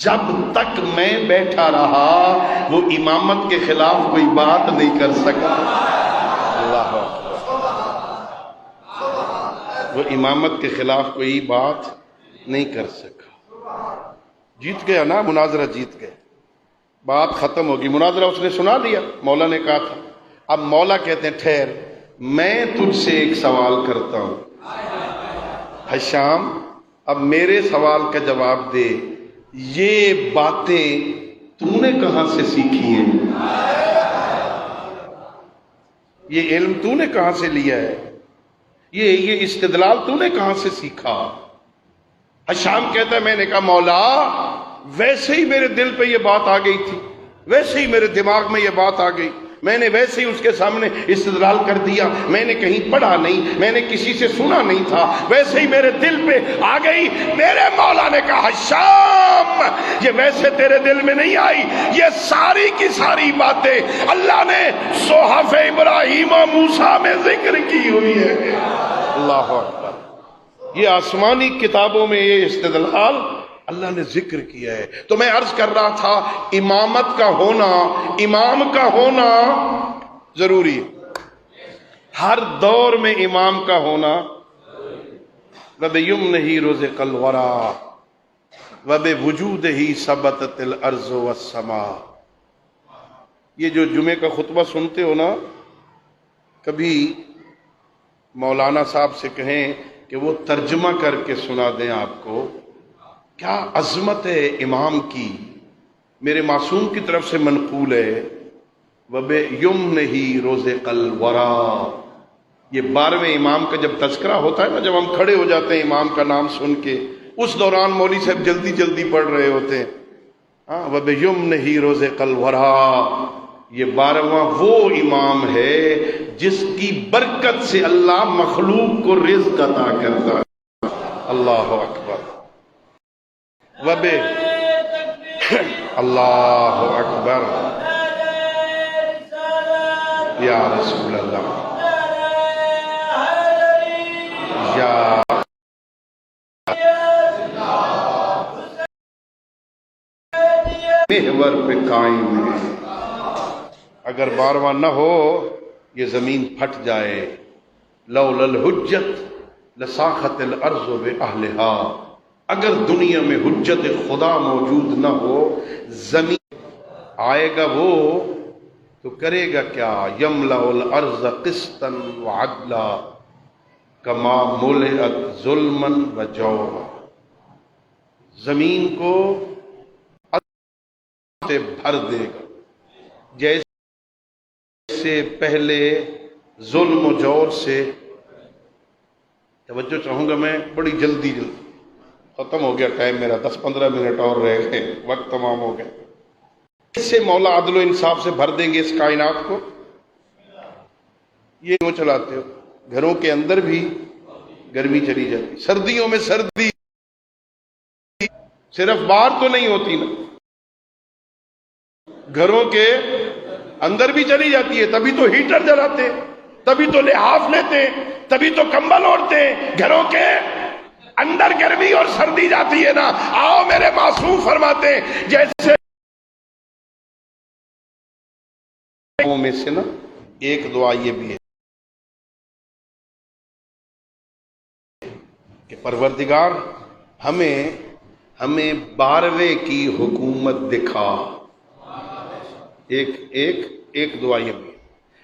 جب تک میں بیٹھا رہا وہ امامت کے خلاف کوئی بات نہیں کر سکا. اللہ وہ امامت کے خلاف کوئی بات نہیں کر سکا. جیت گیا نا, مناظرہ جیت گئے, بات ختم ہوگی. مناظرہ اس نے سنا دیا, مولا نے کہا تھا. اب مولا کہتے ہیں ٹھہر, میں تجھ سے ایک سوال کرتا ہوں حشام, اب میرے سوال کا جواب دے. یہ باتیں تو نے کہاں سے سیکھی ہیں؟ یہ علم تو نے کہاں سے لیا ہے؟ یہ استدلال تو نے کہاں سے سیکھا؟ حشام کہتا ہے میں نے کہا مولا ویسے ہی میرے دل پہ یہ بات آ گئی تھی, ویسے ہی میرے دماغ میں یہ بات آ گئی, میں نے ویسے ہی اس کے سامنے استدلال کر دیا. میں نے کہیں پڑھا نہیں, میں نے کسی سے سنا نہیں تھا, ویسے ہی میرے دل پہ آ گئی. میرے مولا نے کہا حشام یہ ویسے تیرے دل میں نہیں آئی, یہ ساری کی ساری باتیں اللہ نے صحف ابراہیم و موسیٰ میں ذکر کی ہوئی ہے. اللہ اکبر. یہ آسمانی کتابوں میں یہ استدلال اللہ نے ذکر کیا ہے. تو میں عرض کر رہا تھا امامت کا ہونا, امام کا ہونا ضروری ہے. ہر دور میں امام کا ہونا. وَبِيُمْنِهِ رُزِقَ الْوَرَىٰ وَبِوُجُودِهِ ثَبَتَتِ الْأَرْضُ وَالسَّمَاءُ. یہ جو جمعے کا خطبہ سنتے ہو نا, کبھی مولانا صاحب سے کہیں کہ وہ ترجمہ کر کے سنا دیں آپ کو. کیا عظمت ہے امام کی, میرے معصوم کی طرف سے منقول ہے. وَبِيُمْنِهِ رُزِقَ الْوَرَىٰ. یہ 12ویں امام کا جب تذکرہ ہوتا ہے نا, جب ہم کھڑے ہو جاتے ہیں امام کا نام سن کے, اس دوران مولوی صاحب جلدی جلدی پڑھ رہے ہوتے ہیں. وَبِيُمْنِهِ رُزِقَ الْوَرَىٰ. یہ 12واں وہ امام ہے جس کی برکت سے اللہ مخلوق کو رزق عطا کرتا ہے. اللہ اکبر. اللہ اکبر. یا رسول اللہ, یا محور پہ قائم ہے. اگر 12واں نہ ہو یہ زمین پھٹ جائے. لولا الحجت لساخت الارض باہلہا. اگر دنیا میں حجت خدا موجود نہ ہو, زمین آئے گا وہ تو کرے گا کیا؟ یملأ الارض قسطا وعدلا کما ملئت ظلما وجورا. زمین کو سے بھر دے گا جیسے پہلے ظلم و جور سے. توجہ چاہوں گا میں, بڑی جلدی ختم ہو گیا ٹائم میرا, 10-15 منٹ اور رہ گئے, وقت تمام ہو گیا. اس سے مولا عدل و انصاف سے بھر دیں گے اس کائنات کو. یہ کیوں چلاتے ہو؟ گھروں کے اندر بھی گرمی چلی جاتی, سردیوں میں سردی صرف باہر تو نہیں ہوتی نا, گھروں کے اندر بھی چلی جاتی ہے. تبھی تو ہیٹر جلاتے ہیں, تبھی تو لحاف لیتے ہیں, تبھی تو کمبل اوڑھتے ہیں. گھروں کے اندر گرمی اور سردی جاتی ہے نا. آؤ میرے معصوم فرماتے ہیں جیسے میں سے نا ایک دعا یہ بھی ہے کہ پروردگار ہمیں 12ویں کی حکومت دکھا. ایک دعا یہ بھی ہے.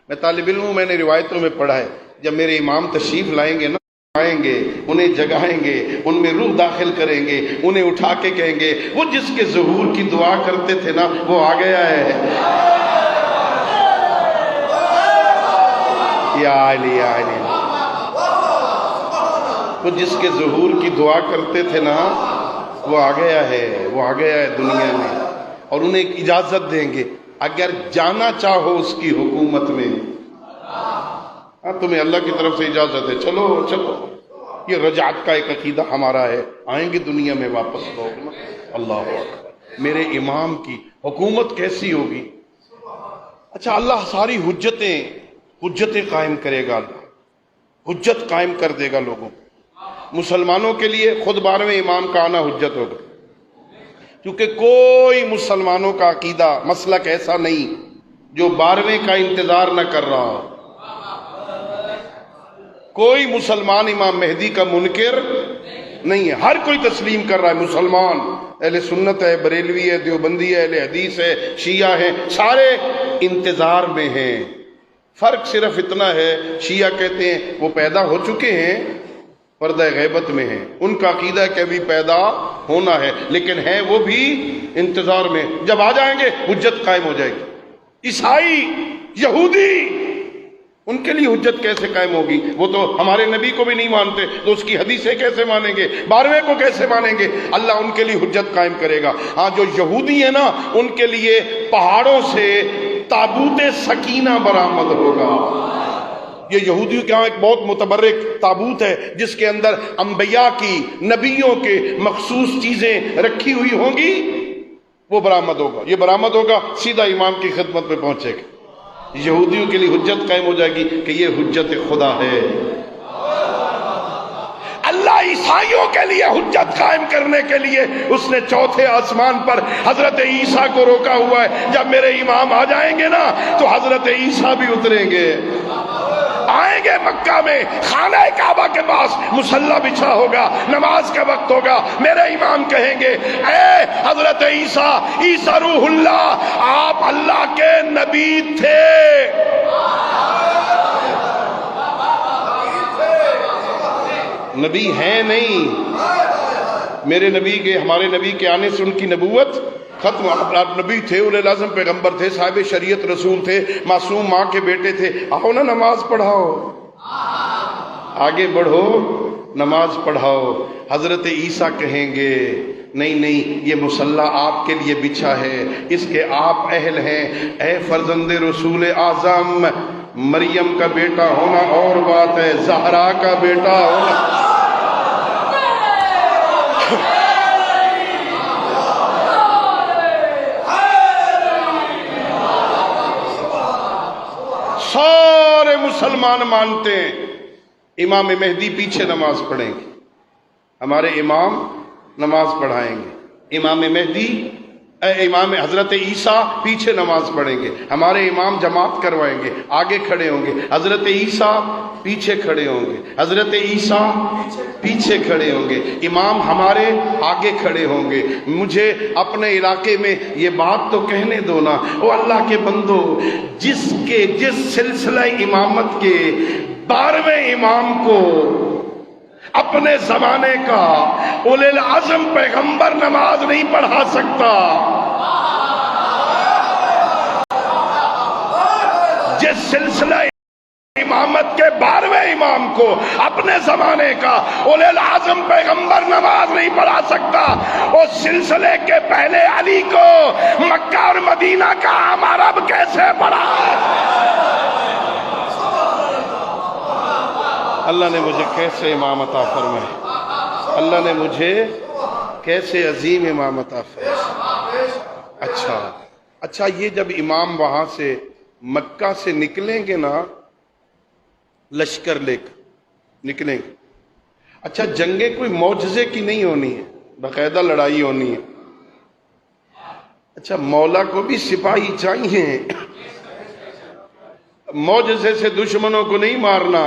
میں طالب علم ہوں, میں نے روایتوں میں پڑھا ہے جب میرے امام تشریف لائیں گے نا, آئیں گے, انہیں جگائیں گے, ان میں روح داخل کریں گے, انہیں اٹھا کے کہیں گے وہ جس کے ظہور کی دعا کرتے تھے نا وہ آ گیا ہے. یا علی یا علی. وہ جس کے ظہور کی دعا کرتے تھے نا وہ آ گیا ہے, وہ آ گیا ہے دنیا میں. اور انہیں ایک اجازت دیں گے اگر جانا چاہو اس کی حکومت میں, تمہیں اللہ کی طرف سے اجازت ہے, چلو چلو. یہ رجعت کا ایک عقیدہ ہمارا ہے, آئیں گے دنیا میں واپس لوگ. اللہ اکبر. میرے امام کی حکومت کیسی ہوگی؟ اچھا, اللہ ساری حجتیں قائم کرے گا. اللہ حجت قائم کر دے گا لوگوں کو. مسلمانوں کے لیے خود 12ویں امام کا آنا حجت ہوگا. کیونکہ کوئی مسلمانوں کا عقیدہ مسلک ایسا نہیں جو 12ویں کا انتظار نہ کر رہا ہو. کوئی مسلمان امام مہدی کا منکر نہیں ہے، ہر کوئی تسلیم کر رہا ہے. مسلمان اہل سنت ہے، بریلوی ہے، دیوبندی ہے، اہل حدیث ہے، شیعہ ہیں، سارے انتظار میں ہیں. فرق صرف اتنا ہے، شیعہ کہتے ہیں وہ پیدا ہو چکے ہیں، پردہ غیبت میں ہیں، ان کا عقیدہ ہے کہ ابھی پیدا ہونا ہے، لیکن ہیں وہ بھی انتظار میں. جب آ جائیں گے حجت قائم ہو جائے گی. عیسائی، یہودی، ان کے لیے حجت کیسے قائم ہوگی؟ وہ تو ہمارے نبی کو بھی نہیں مانتے، تو اس کی حدیثیں کیسے مانیں گے؟ 12ویں کو کیسے مانیں گے؟ اللہ ان کے لیے حجت قائم کرے گا. ہاں جو یہودی ہیں نا، ان کے لیے پہاڑوں سے تابوت سکینہ برآمد ہوگا. یہ یہودیوں کے ہاں ایک بہت متبرک تابوت ہے جس کے اندر انبیاء کی، نبیوں کے مخصوص چیزیں رکھی ہوئی ہوں گی، وہ برآمد ہوگا. یہ برآمد ہوگا، سیدھا امام کی خدمت میں پہنچے گا. یہودیوں کے لیے حجت قائم ہو جائے گی کہ یہ حجت خدا ہے. اللہ عیسائیوں کے لیے حجت قائم کرنے کے لیے اس نے چوتھے آسمان پر حضرت عیسیٰ کو روکا ہوا ہے. جب میرے امام آ جائیں گے نا تو حضرت عیسیٰ بھی اتریں گے، آئیں گے مکہ میں، خانہ کعبہ کے پاس مصلی بچھا ہوگا، نماز کا وقت ہوگا. میرے امام کہیں گے اے حضرت عیسیٰ، عیسیٰ روح اللہ، آپ اللہ کے نبی تھے. نبی ہیں نہیں، میرے نبی کے، ہمارے نبی کے آنے سے ان کی نبوت ختم. آپ نبی تھے، اولے العزم پیغمبر تھے، صاحب شریعت رسول تھے، معصوم ماں کے بیٹے تھے. آؤ نا نماز پڑھاؤ، آگے بڑھو، نماز پڑھاؤ. حضرت عیسیٰ کہیں گے نہیں نہیں، یہ مصلی آپ کے لیے بچھا ہے، اس کے آپ اہل ہیں. اے فرزند رسول اعظم، مریم کا بیٹا ہونا اور بات ہے، زہرا کا بیٹا ہونا. سارے مسلمان مانتے ہیں امام مہدی پیچھے نماز پڑھیں گے، ہمارے امام نماز پڑھائیں گے. امام مہدی، امام حضرت عیسیٰ پیچھے نماز پڑھیں گے، ہمارے امام جماعت کروائیں گے، آگے کھڑے ہوں گے. حضرت عیسیٰ پیچھے کھڑے ہوں گے، حضرت عیسیٰ پیچھے کھڑے ہوں گے، امام ہمارے آگے کھڑے ہوں گے. مجھے اپنے علاقے میں یہ بات تو کہنے دو نا، او اللہ کے بندو، جس سلسلہ امامت کے 12ویں امام کو اپنے زمانے کا اولے العزم پیغمبر نماز نہیں پڑھا سکتا، جس سلسلہ امامت کے 12ویں امام کو اپنے زمانے کا اولے العزم پیغمبر نماز نہیں پڑھا سکتا، اس سلسلے کے پہلے علی کو مکہ اور مدینہ کا عام عرب کیسے پڑھا؟ اللہ نے مجھے کیسے امام عطا فرمائے، اللہ نے مجھے کیسے عظیم امام عطا فرمائے. اچھا یہ جب امام وہاں سے مکہ سے نکلیں گے نا، لشکر لے کر نکلیں گے. اچھا جنگیں کوئی معجزے کی نہیں ہونی ہے، باقاعدہ لڑائی ہونی ہے. اچھا مولا کو بھی سپاہی چاہیے، معجزے سے دشمنوں کو نہیں مارنا.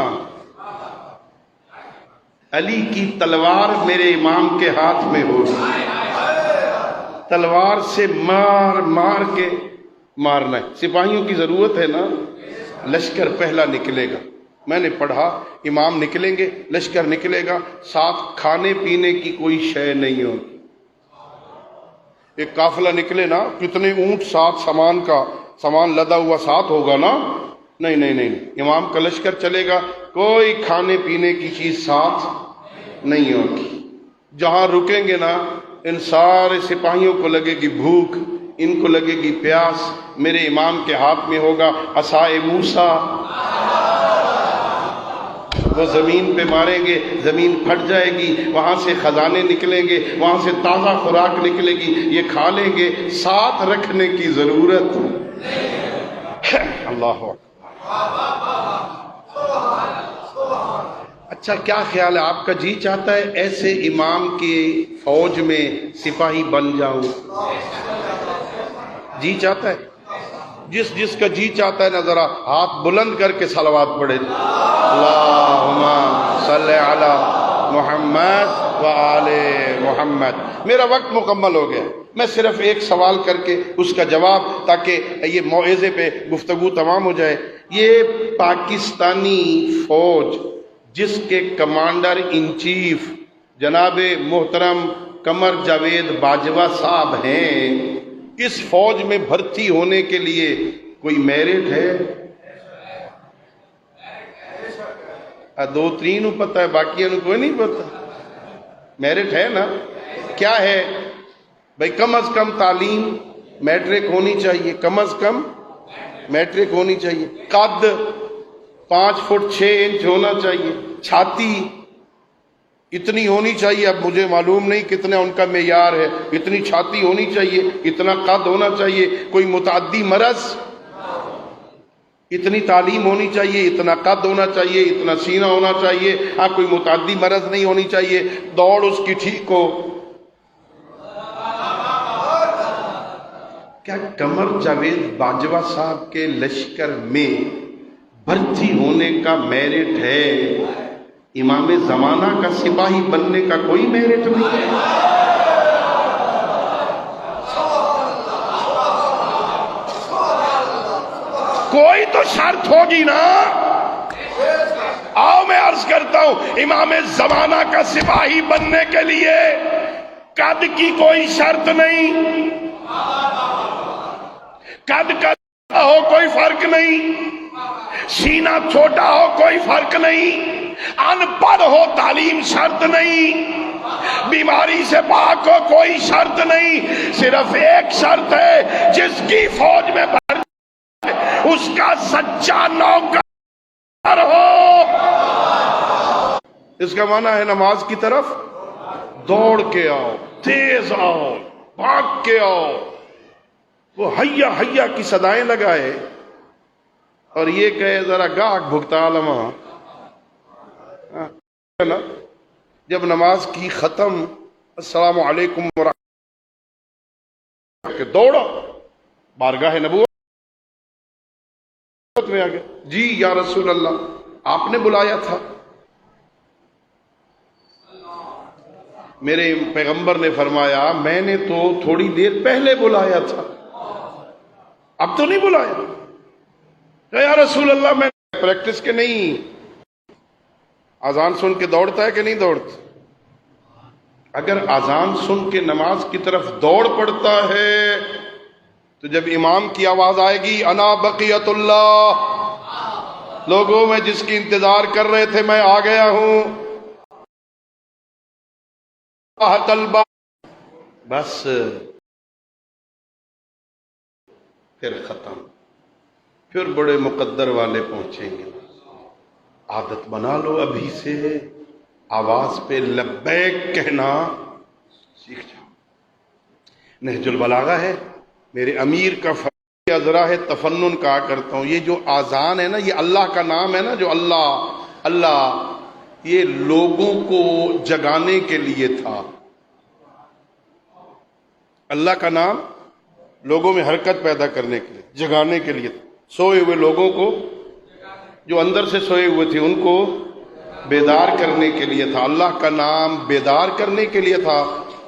علی کی تلوار میرے امام کے ہاتھ میں ہوگی، تلوار سے مار مار کے مارنا ہے. سپاہیوں کی ضرورت ہے نا. لشکر پہلا نکلے گا، میں نے پڑھا امام نکلیں گے، لشکر نکلے گا، ساتھ کھانے پینے کی کوئی شے نہیں ہوگی. ایک قافلہ نکلے نا، کتنے اونٹ ساتھ، سامان لدا ہوا ساتھ ہوگا نا. نہیں، امام کا لشکر چلے گا، کوئی کھانے پینے کی چیز ساتھ نہیں ہوگی. جہاں رکیں گے نا، ان سارے سپاہیوں کو لگے گی بھوک، ان کو لگے گی پیاس. میرے امام کے ہاتھ میں ہوگا عصائے موسیٰ، وہ زمین پہ ماریں گے، زمین پھٹ جائے گی، وہاں سے خزانے نکلیں گے، وہاں سے تازہ خوراک نکلے گی، یہ کھا لیں گے، ساتھ رکھنے کی ضرورت. اللہ اکبر. اچھا کیا خیال ہے آپ کا؟ جی چاہتا ہے ایسے امام کی فوج میں سپاہی بن جاؤں؟ جی چاہتا ہے؟ جس کا جی چاہتا ہے نا ذرا ہاتھ بلند کر کے صلوات پڑھے، اللہم صلی علی محمد و آل محمد۔ میرا وقت مکمل ہو گیا، میں صرف ایک سوال کر کے اس کا جواب، تاکہ یہ موعظے پہ گفتگو تمام ہو جائے۔ یہ پاکستانی فوج جس کے کمانڈر ان چیف جناب محترم قمر جاوید باجوہ صاحب ہیں، اس فوج میں بھرتی ہونے کے لیے کوئی میرٹ ہے؟ دو تین پتہ ہے، باقی کوئی نہیں پتہ۔ میرٹ ہے نا؟ کیا ہے بھئی؟ کم از کم تعلیم میٹرک ہونی چاہیے، کم از کم میٹرک ہونی چاہیے، قد 5 فٹ 6 انچ ہونا چاہیے، چھاتی اتنی ہونی چاہیے، اب مجھے معلوم نہیں کتنا ان کا معیار ہے، اتنی چھاتی ہونی چاہیے، اتنا قد ہونا چاہیے، کوئی متعدی مرض، اتنی تعلیم ہونی چاہیے، اتنا قد ہونا چاہیے، اتنا سینہ ہونا چاہیے، ہاں کوئی متعدی مرض نہیں ہونی چاہیے، دوڑ اس کی ٹھیک ہو۔ کیا قمر جاوید باجوہ صاحب کے لشکر میں بھرتی ہونے کا میرٹ ہے؟ امام زمانہ کا سپاہی بننے کا کوئی میرٹ نہیں ہے؟ کوئی تو شرط ہوگی نا؟ آؤ میں عرض کرتا ہوں، امام زمانہ کا سپاہی بننے کے لیے قد کی کوئی شرط نہیں، قد کا ہو کوئی فرق نہیں، سینہ چھوٹا ہو کوئی فرق نہیں، ان پڑھ ہو تعلیم شرط نہیں، بیماری سے پاک ہو کوئی شرط نہیں، صرف ایک شرط ہے، جس کی فوج میں بھرتی اس کا سچا نوکر ہو۔ اس کا معنی ہے نماز کی طرف دوڑ کے آؤ، تیز آؤ، بھاگ کے آؤ، وہ حیا حیا کی صدائیں لگائے اور یہ کہے ذرا گاہک بھگتا لما، جب نماز کی ختم السلام علیکم ورحمۃ کہ دوڑا بارگاہ نبوت میں آ گیا، جی یا رسول اللہ آپ نے بلایا تھا، میرے پیغمبر نے فرمایا میں نے تو تھوڑی دیر پہلے بلایا تھا، اب تو نہیں بلایا۔ یا رسول اللہ میں پریکٹس کے نہیں، اذان سن کے دوڑتا ہے کہ نہیں دوڑتا؟ اگر اذان سن کے نماز کی طرف دوڑ پڑتا ہے تو جب امام کی آواز آئے گی انا بقیت اللہ، لوگوں میں جس کی انتظار کر رہے تھے میں آ گیا ہوں، بس پھر ختم، پھر بڑے مقدر والے پہنچیں گے۔ عادت بنا لو ابھی سے آواز پہ لبیک کہنا سیکھ جاؤ۔ نہج البلاغہ ہے میرے امیر کا ذرا ہے تفنن کہا کرتا ہوں، یہ جو آذان ہے نا یہ اللہ کا نام ہے نا، جو اللہ اللہ یہ لوگوں کو جگانے کے لیے تھا، اللہ کا نام لوگوں میں حرکت پیدا کرنے کے لیے، جگانے کے لیے، سوئے ہوئے لوگوں کو جو اندر سے سوئے ہوئے تھے ان کو بیدار کرنے کے لیے تھا، اللہ کا نام بیدار کرنے کے لیے تھا۔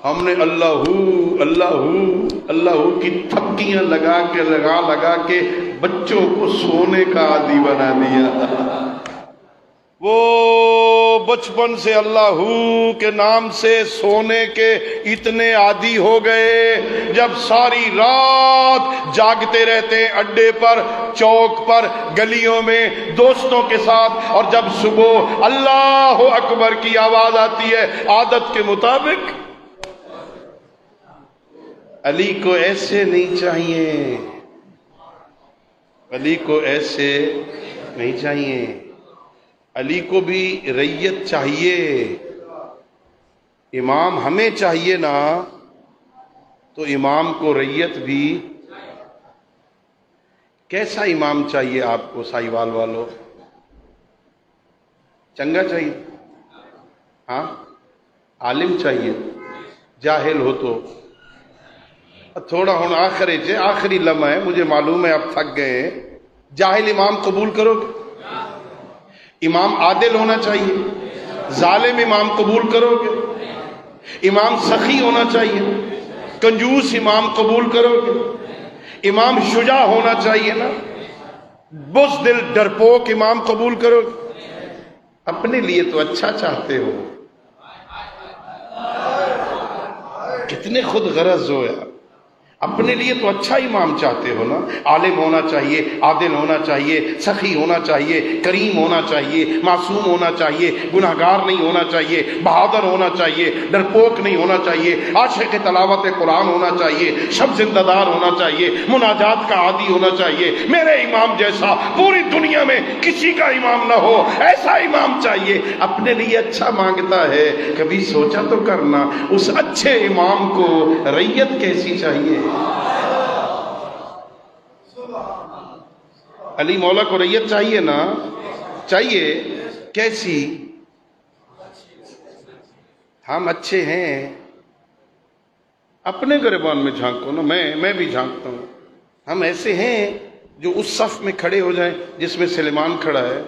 ہم نے اللہ اللہ اللہ کی تھپکیاں لگا کے بچوں کو سونے کا عادی بنا دیا۔ وہ بچپن سے اللہ کے نام سے سونے کے اتنے عادی ہو گئے، جب ساری رات جاگتے رہتے ہیں اڈے پر، چوک پر، گلیوں میں دوستوں کے ساتھ، اور جب صبح اللہ اکبر کی آواز آتی ہے عادت کے مطابق۔ علی کو ایسے نہیں چاہیے، علی کو ایسے نہیں چاہیے، علی کو بھی رعیت چاہیے۔ امام ہمیں چاہیے نا تو امام کو رعیت بھی۔ کیسا امام چاہیے آپ کو سائیوال والوں؟ چنگا چاہیے؟ ہاں عالم چاہیے، جاہل ہو تو تھوڑا ہوں آخری لمحہ ہے، مجھے معلوم ہے آپ تھک گئے ہیں، جاہل امام قبول کرو گے؟ امام عادل ہونا چاہیے، ظالم امام قبول کرو گے؟ امام سخی ہونا چاہیے، کنجوس امام قبول کرو گے؟ امام شجاع ہونا چاہیے نا، بزدل ڈرپوک امام قبول کرو گے؟ اپنے لیے تو اچھا چاہتے ہو، کتنے خود غرض ہو یار، اپنے لیے تو اچھا امام چاہتے ہو نا، عالم ہونا چاہیے، عادل ہونا چاہیے، سخی ہونا چاہیے، کریم ہونا چاہیے، معصوم ہونا چاہیے، گناہگار نہیں ہونا چاہیے، بہادر ہونا چاہیے، ڈرپوک نہیں ہونا چاہیے، عاشق تلاوت قرآن ہونا چاہیے، شب زندہ دار ہونا چاہیے، مناجات کا عادی ہونا چاہیے، میرے امام جیسا پوری دنیا میں کسی کا امام نہ ہو ایسا امام چاہیے، اپنے لیے اچھا مانگتا ہے، کبھی سوچا تو کرنا اس اچھے امام کو ریت کیسی چاہیے؟ علی مولا کو ریت چاہیے نا، چاہیے، کیسی؟ ہم اچھے ہیں، اپنے گریبان میں جھانکو نا، میں بھی جھانکتا ہوں، ہم ایسے ہیں جو اس صف میں کھڑے ہو جائیں جس میں سلیمان کھڑا ہے،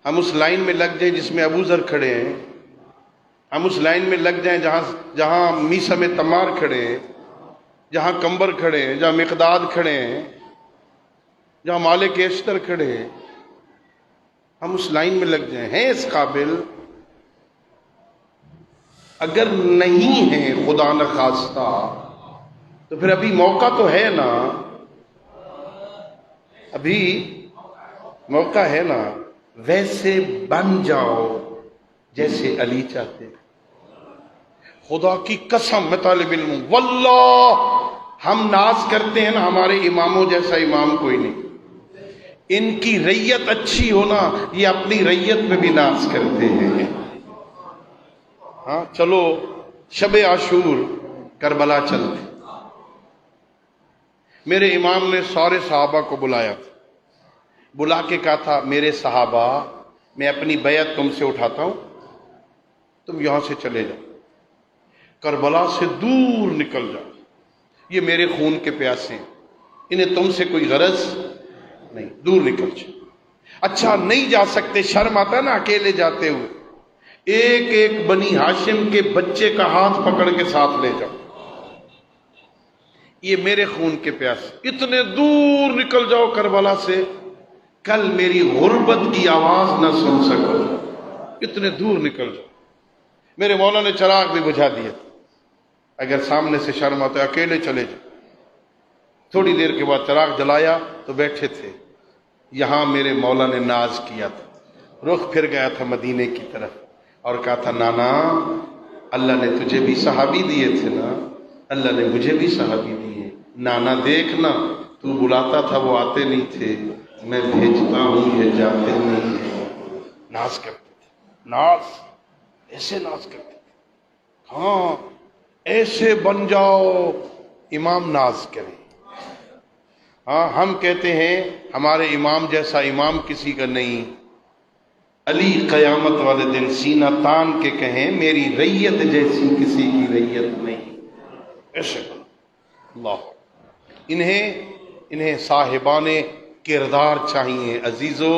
ہم اس لائن میں لگ جائیں جس میں ابو ذر کھڑے ہیں، ہم اس لائن میں لگ جائیں جہاں میثم تمار کھڑے ہیں، جہاں کمبر کھڑے ہیں، جہاں مقداد کھڑے ہیں، جہاں مالک اشتر کھڑے ہیں، ہم اس لائن میں لگ جائیں، ہیں اس قابل؟ اگر نہیں ہے خدا نخواستہ تو پھر ابھی موقع تو ہے نا، ابھی موقع ہے نا، ویسے بن جاؤ جیسے علی چاہتے، خدا کی قسم میں طالب علم ہوں، واللہ ہم ناز کرتے ہیں نا ہمارے اماموں جیسا امام کوئی نہیں، ان کی ریت اچھی ہونا یہ اپنی ریت میں بھی ناز کرتے ہیں۔ ہاں چلو شب عاشور کربلا چلتے، میرے امام نے سارے صحابہ کو بلایا تھا، بلا کے کہا تھا میرے صحابہ میں اپنی بیعت تم سے اٹھاتا ہوں، تم یہاں سے چلے جاؤ، کربلا سے دور نکل جاؤ، یہ میرے خون کے پیاسے ہیں، انہیں تم سے کوئی غرض نہیں، دور نکل جاؤ۔ اچھا نہیں جا سکتے، شرم آتا ہے نا اکیلے جاتے ہوئے، ایک ایک بنی ہاشم کے بچے کا ہاتھ پکڑ کے ساتھ لے جاؤ، یہ میرے خون کے پیاسے، اتنے دور نکل جاؤ کربلا سے، کل میری غربت کی آواز نہ سن سکو، اتنے دور نکل جاؤ۔ میرے مولا نے چراغ بھی بجھا دیا، اگر سامنے سے شرم آتا ہے اکیلے چلے جاؤ۔ تھوڑی دیر کے بعد چراغ جلایا تو بیٹھے تھے، یہاں میرے مولا نے ناز کیا تھا، رخ پھر گیا تھا مدینے کی طرف اور کہا تھا نانا اللہ نے تجھے بھی صحابی دیے تھے نا، اللہ نے مجھے بھی صحابی دیے، نانا دیکھنا تو بلاتا تھا وہ آتے نہیں تھے، میں بھیجتا ہوں یہ جاتے نہیں ہیں۔ ناز کرتے تھے، ناز ایسے ناز کرتے تھے، ہاں ایسے بن جاؤ امام ناز کریں۔ ہاں ہم کہتے ہیں ہمارے امام جیسا امام کسی کا نہیں، علی قیامت والے دن سینہ تان کے کہیں میری ریت جیسی کسی کی ریت نہیں، ایسے اللہ۔ انہیں صاحبان کردار چاہیے عزیزو،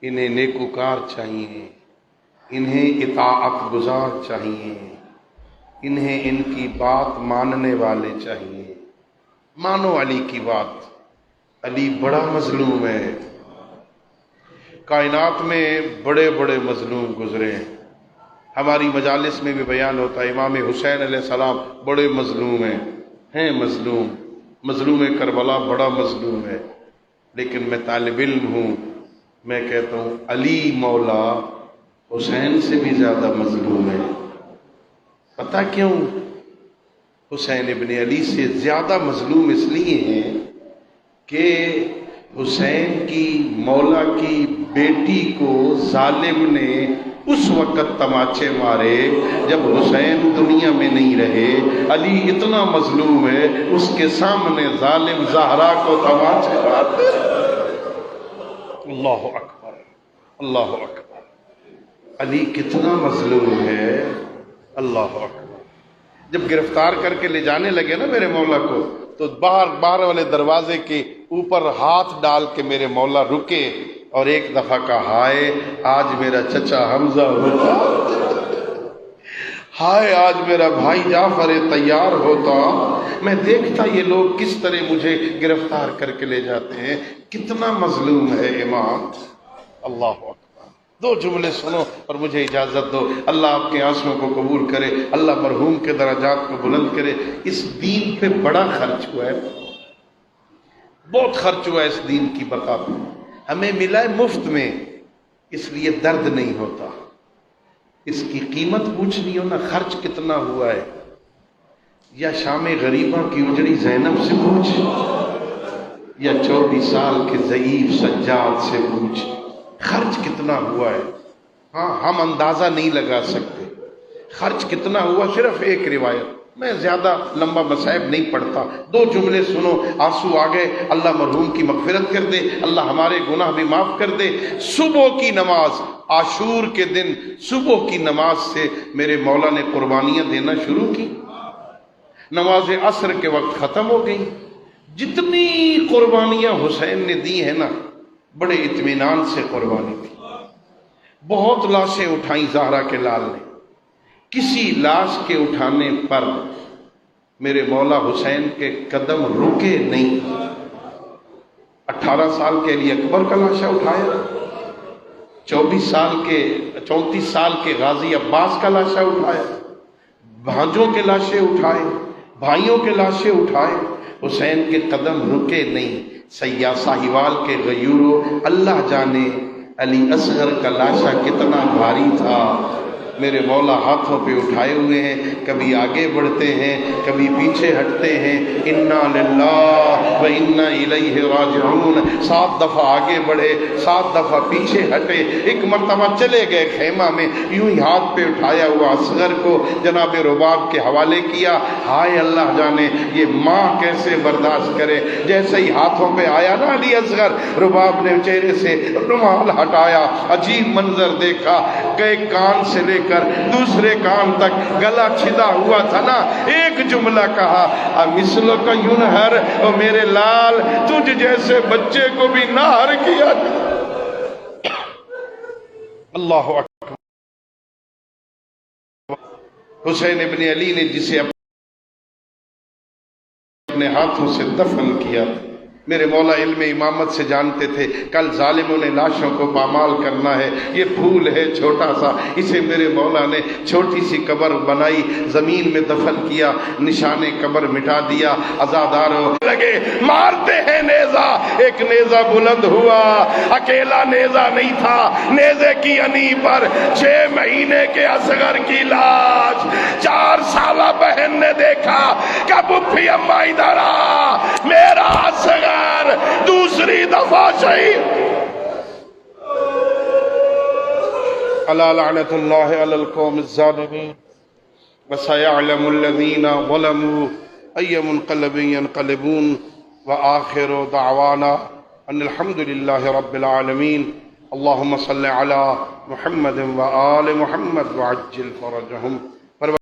انہیں نیکوکار چاہیے، انہیں اطاعت گزار چاہیے، انہیں ان کی بات ماننے والے چاہیے۔ مانو علی کی بات، علی بڑا مظلوم ہے، کائنات میں بڑے بڑے مظلوم گزرے ہیں، ہماری مجالس میں بھی بیان ہوتا ہے امام حسین علیہ السلام بڑے مظلوم ہیں مظلوم، مظلوم کربلا بڑا مظلوم ہے، لیکن میں طالب علم ہوں، میں کہتا ہوں علی مولا حسین سے بھی زیادہ مظلوم ہے۔ پتہ کیوں؟ حسین ابن علی سے زیادہ مظلوم اس لیے ہیں کہ حسین کی مولا کی بیٹی کو ظالم نے اس وقت تماچے مارے جب حسین دنیا میں نہیں رہے، علی اتنا مظلوم ہے اس کے سامنے ظالم زہرا کو تماچے مارتے۔ اللہ اکبر، اللہ اکبر۔ علی کتنا مظلوم ہے، اللہ اکبر۔ جب گرفتار کر کے لے جانے لگے نا میرے مولا کو، تو باہر والے دروازے کے اوپر ہاتھ ڈال کے میرے مولا رکے اور ایک دفعہ کہا، ہائے آج میرا چچا حمزہ ہوتا، ہائے آج میرا بھائی جعفر تیار ہوتا، میں دیکھتا یہ لوگ کس طرح مجھے گرفتار کر کے لے جاتے ہیں، کتنا مظلوم ہے امام۔ اللہ اکبر۔ دو جملے سنو اور مجھے اجازت دو۔ اللہ آپ کے آنسوؤں کو قبول کرے، اللہ مرحوم کے درجات کو بلند کرے۔ اس دین پہ بڑا خرچ ہوا ہے، بہت خرچ ہوا ہے اس دین کی بقا پہ۔ ہمیں ملا ہے مفت میں، اس لیے درد نہیں ہوتا۔ اس کی قیمت پوچھنی ہو نا، خرچ کتنا ہوا ہے، یا شام غریبہ کی اجڑی زینب سے پوچھ، یا 24 سال کے ضعیف سجاد سے پوچھ، خرچ کتنا ہوا ہے۔ ہاں ہم اندازہ نہیں لگا سکتے خرچ کتنا ہوا۔ صرف ایک روایت، میں زیادہ لمبا مصائب نہیں پڑھتا، دو جملے سنو، آنسو آ گئے۔ اللہ مرحوم کی مغفرت کر دے، اللہ ہمارے گناہ بھی معاف کر دے۔ صبح کی نماز، عاشور کے دن صبح کی نماز سے میرے مولا نے قربانیاں دینا شروع کی، نماز عصر کے وقت ختم ہو گئی۔ جتنی قربانیاں حسین نے دی ہیں نا، بڑے اطمینان سے قربانی دی۔ بہت لاشیں اٹھائیں زہرا کے لال نے، کسی لاش کے اٹھانے پر میرے مولا حسین کے قدم رکے نہیں۔ 18 سال کے علی اکبر کا لاشا اٹھایا، 34 سال کے غازی عباس کا لاشا اٹھایا، بھانجوں کے لاشیں اٹھائے، بھائیوں کے لاشیں اٹھائے، حسین کے قدم رکے نہیں۔ سیاح ساہیوال کے غیورو، اللہ جانے علی اصغر کا لاشا کتنا بھاری تھا، میرے مولا ہاتھوں پہ اٹھائے ہوئے ہیں، کبھی آگے بڑھتے ہیں کبھی پیچھے ہٹتے ہیں۔ انا للہ و انا الیہ راجعون، 7 دفعہ آگے بڑھے، 7 دفعہ پیچھے ہٹے، ایک مرتبہ چلے گئے خیمہ میں، یوں ہی ہاتھ پہ اٹھایا ہوا اصغر کو جناب رباب کے حوالے کیا۔ ہائے اللہ جانے یہ ماں کیسے برداشت کرے۔ جیسے ہی ہاتھوں پہ آیا نا علی اصغر، رباب نے چہرے سے رومال ہٹایا، عجیب منظر دیکھا کہ ایک کان سے لے کر دوسرے کان تک گلا چھدا ہوا تھا نا، ایک جملہ کہا، امثلک ینہر، او میرے لال تجھ جیسے بچے کو بھی نہر کیا۔ اللہ اکبر۔ حسین ابن علی نے جسے اپنے ہاتھوں سے دفن کیا، میرے مولا علم امامت سے جانتے تھے، کل ظالموں نے لاشوں کو پامال کرنا ہے، یہ پھول ہے چھوٹا سا، اسے میرے مولا نے چھوٹی سی قبر بنائی، زمین میں دفن کیا، نشان قبر مٹا دیا۔ عزاداروں لگے مارتے ہیں نیزہ، ایک نیزہ بلند ہوا، اکیلا نیزہ نہیں تھا، نیزے کی انی پر 6 مہینے کے اصغر کی لاش 4 سالہ بہن نے دیکھا کہ پھپھی اماں ادھر آ، میرا اصغر دوسری دفعہ شہید۔ الا لعنت اللہ علی القوم الظالمین وسيعلم الذین ظلموا ای منقلب ینقلبون وآخر دعوانا ان الحمد للہ رب العالمین۔ اللہم صل علی محمد وآل محمد وعجل فرجہم۔